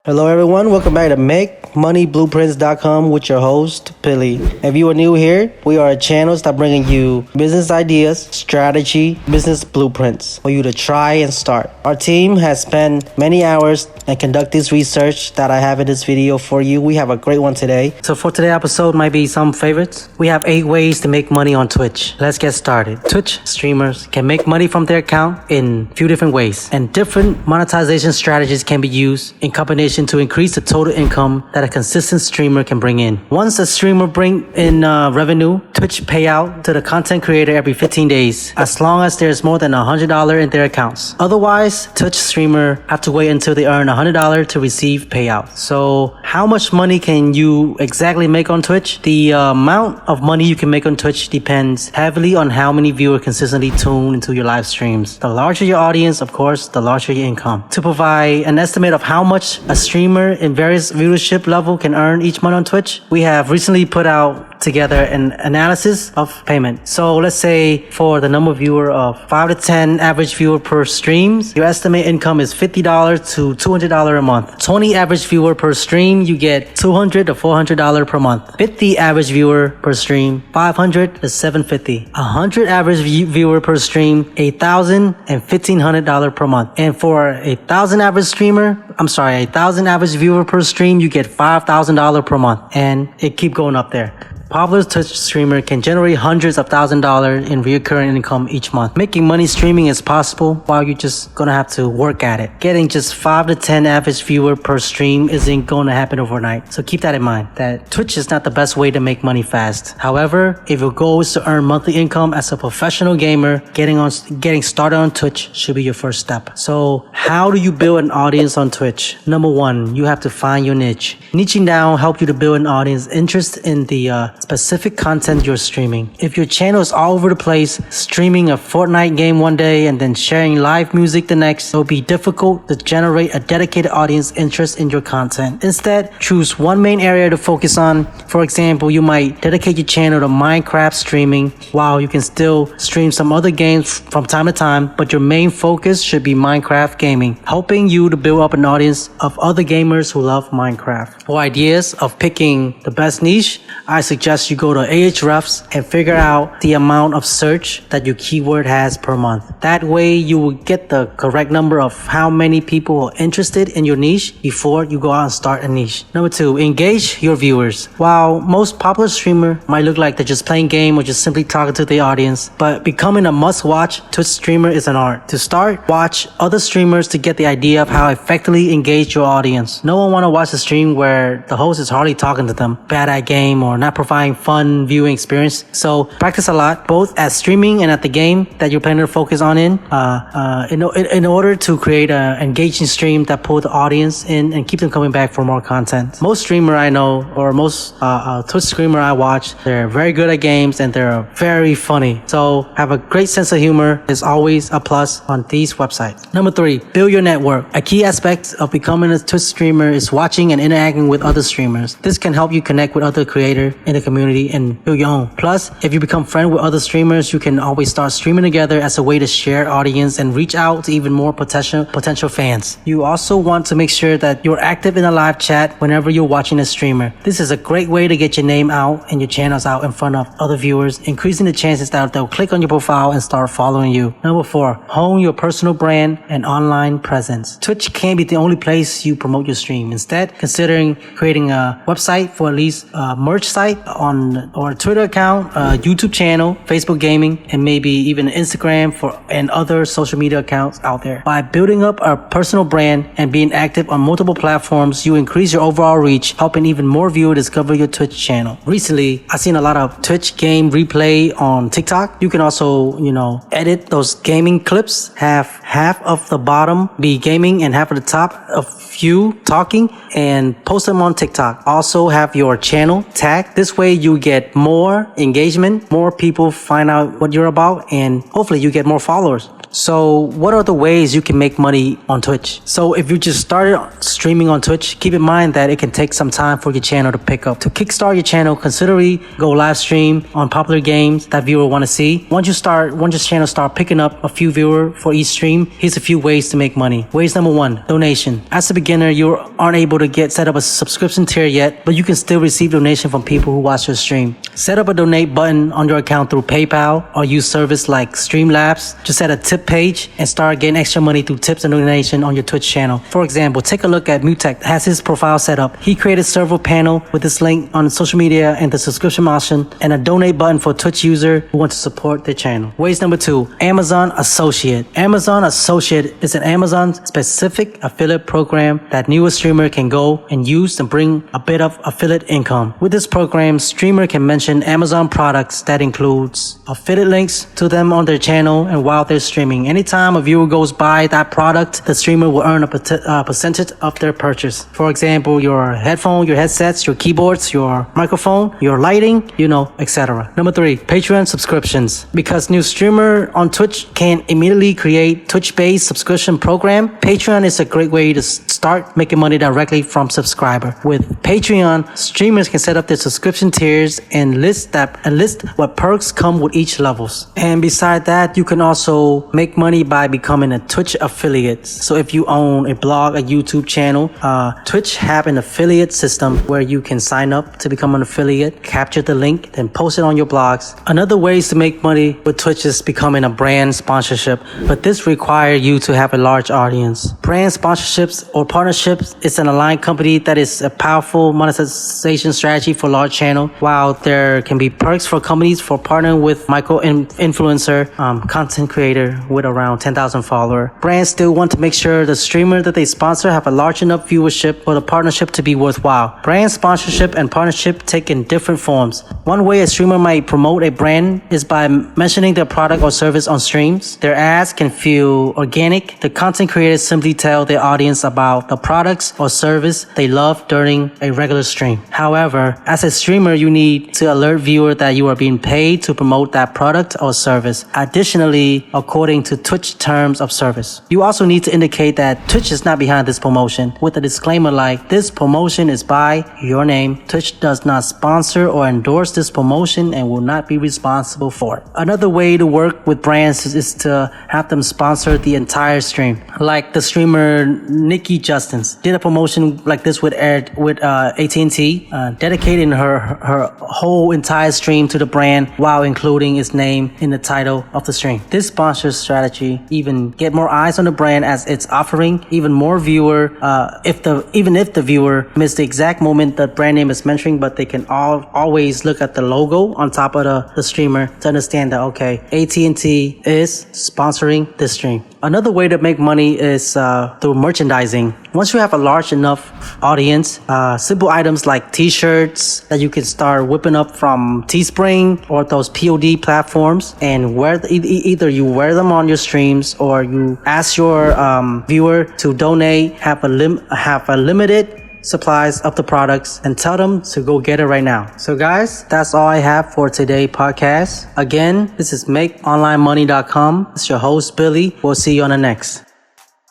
Hello everyone, welcome back to MakeMoneyBlueprints.com with your host, Billy. If you are new here, we are a channel that bringing you business ideas, strategy, business blueprints for you to try and start. Our team has spent many hours and conduct this research that I have in this video for you. We have a great one today. So for today's episode might be some favorites. We have 8 ways to make money on Twitch. Let's get started. Twitch streamers can make money from their account in a few different ways, and different monetization strategies can be used in combination to increase the total income that a consistent streamer can bring in. Once a streamer bring in revenue, Twitch payout to the content creator every 15 days, as long as there's more than $100 in their accounts. Otherwise, Twitch streamer have to wait until they earn $100 to receive payout. So how much money can you exactly make on Twitch? The amount of money you can make on Twitch depends heavily on how many viewers consistently tune into your live streams. The larger your audience, of course, the larger your income. To provide an estimate of how much a streamer in various viewership level can earn each month on Twitch, we have recently put out together an analysis of payment. So let's say for the number of viewer of 5 to 10 average viewer per streams, your estimate income is $50 to $200 a month. 20 average viewer per stream, you get $200 to $400 per month. 50 average viewer per stream, $500 to $750. 100 average viewer per stream, $8,000 and $1,500 per month. And for a 1,000 average viewer per stream, you get $5,000 per month, and it keep going up there. Popular Twitch streamer can generate hundreds of thousands of dollars in recurring income each month. Making money streaming is possible, while you're just gonna have to work at it. Getting just 5 to 10 average viewer per stream isn't gonna happen overnight. So keep that in mind, that Twitch is not the best way to make money fast. However, if your goal is to earn monthly income as a professional gamer, getting started on Twitch should be your first step. So how do you build an audience on Twitch? Number 1, you have to find your niche. Niching down help you to build an audience interest in the specific content you're streaming. If your channel is all over the place, streaming a Fortnite game one day and then sharing live music the next, it will be difficult to generate a dedicated audience interest in your content. Instead, choose one main area to focus on. For example, you might dedicate your channel to Minecraft streaming, while you can still stream some other games from time to time, but your main focus should be Minecraft gaming, helping you to build up an audience of other gamers who love Minecraft. For ideas of picking the best niche, I suggest you go to Ahrefs and figure out the amount of search that your keyword has per month. That way you will get the correct number of how many people are interested in your niche before you go out and start a niche. Number 2, engage your viewers. While most popular streamers might look like they're just playing game or just simply talking to the audience, but becoming a must-watch Twitch streamer is an art. To start, watch other streamers to get the idea of how effectively engage your audience. No one want to watch a stream where the host is hardly talking to them, bad at game, or not providing fun viewing experience. So practice a lot, both at streaming and at the game that you're planning to focus on in order to create an engaging stream that pull the audience in and keep them coming back for more content. Most streamer I know, or most Twitch streamer I watch, they're very good at games and they're very funny. So have a great sense of humor is always a plus on these websites. Number 3, build your network. A key aspect of becoming a Twitch streamer is watching and interacting with other streamers. This can help you connect with other creators in the community and build your own. Plus, if you become friends with other streamers, you can always start streaming together as a way to share audience and reach out to even more potential fans. You also want to make sure that you're active in a live chat whenever you're watching a streamer. This is a great way to get your name out and your channels out in front of other viewers, increasing the chances that they'll click on your profile and start following you. Number 4, hone your personal brand and online presence. Twitch can't be the only place you promote your stream. Instead, considering creating a website for at least a merch site or a Twitter account, a YouTube channel, Facebook gaming, and maybe even Instagram and other social media accounts out there. By building up a personal brand and being active on multiple platforms, you increase your overall reach, helping even more viewers discover your Twitch channel. Recently, I've seen a lot of Twitch game replay on TikTok. You can also, edit those gaming clips, have half of the bottom be gaming and half of the top of you talking, and post them on TikTok. Also have your channel tag. This way you get more engagement, more people find out what you're about, and hopefully you get more followers. So what are the ways you can make money on Twitch? So if you just started streaming on Twitch, keep in mind that it can take some time for your channel to pick up. To kickstart your channel, consider go live stream on popular games that viewer want to see. Once your channel start picking up a few viewers for each stream, here's a few ways to make money. Ways number 1, donation. As a beginner, you aren't able to set up a subscription tier yet, but you can still receive donation from people who watch your stream. Set up a donate button on your account through PayPal or use service like Streamlabs. Just set a tip page and start getting extra money through tips and donation on your Twitch channel. For example, take a look at Mutek, has his profile set up. He created server panel with this link on social media and the subscription option and a donate button for Twitch user who want to support their channel. Ways number 2, Amazon Associate. Amazon Associate is an Amazon specific affiliate program that newer streamer can go and use and bring a bit of affiliate income. With this program, streamer can mention Amazon products that includes affiliate links to them on their channel and while they're streaming. Anytime a viewer goes by that product, the streamer will earn a percentage of their purchase. For example, your headphone, your headsets, your keyboards, your microphone, your lighting, etc. Number 3, Patreon subscriptions. Because new streamer on Twitch can immediately create Twitch-based subscription program, Patreon is a great way to start making money directly from subscriber. With Patreon, streamers can set up their subscription tiers and list what perks come with each levels. And beside that, you can also make money by becoming a Twitch affiliate. So if you own a blog, a YouTube channel, Twitch have an affiliate system where you can sign up to become an affiliate, capture the link, then post it on your blogs. Another ways to make money with Twitch is becoming a brand sponsorship, but this requires you to have a large audience. Brand sponsorships or partnerships is an aligned company that is a powerful monetization strategy for large channel. While there can be perks for companies for partnering with micro-influencer content creator with around 10,000 followers, brands still want to make sure the streamer that they sponsor have a large enough viewership for the partnership to be worthwhile. Brand sponsorship and partnership take in different forms. One way a streamer might promote a brand is by mentioning their product or service on streams. Their ads can feel organic. The content creators simply tell their audience about the products or service they love during a regular stream. However, as a streamer, you need to alert viewer that you are being paid to promote that product or service. Additionally, according to Twitch terms of service, you also need to indicate that Twitch is not behind this promotion with a disclaimer like, this promotion is by your name. Twitch does not sponsor or endorse this promotion and will not be responsible for it. Another way to work with brands is to have them sponsor the entire stream. Like the streamer Nikki Justins did a promotion like this with AT&T, dedicating her whole entire stream to the brand while including its name in the title of the stream. This sponsor strategy even get more eyes on the brand as it's offering even more viewer even if the viewer missed the exact moment the brand name is mentioning, but they can always look at the logo on top of the streamer to understand that, okay, AT&T is sponsoring this stream. Another way to make money is through merchandising. Once you have a large enough audience, simple items like t-shirts that you can start whipping up from Teespring or those POD platforms and either you wear them on your streams or you ask your viewer to donate, have a limited supplies of the products and tell them to go get it right now. So guys, that's all I have for today's podcast. Again, this is makeonlinemoney.com. It's your host, Billy. We'll see you on the next.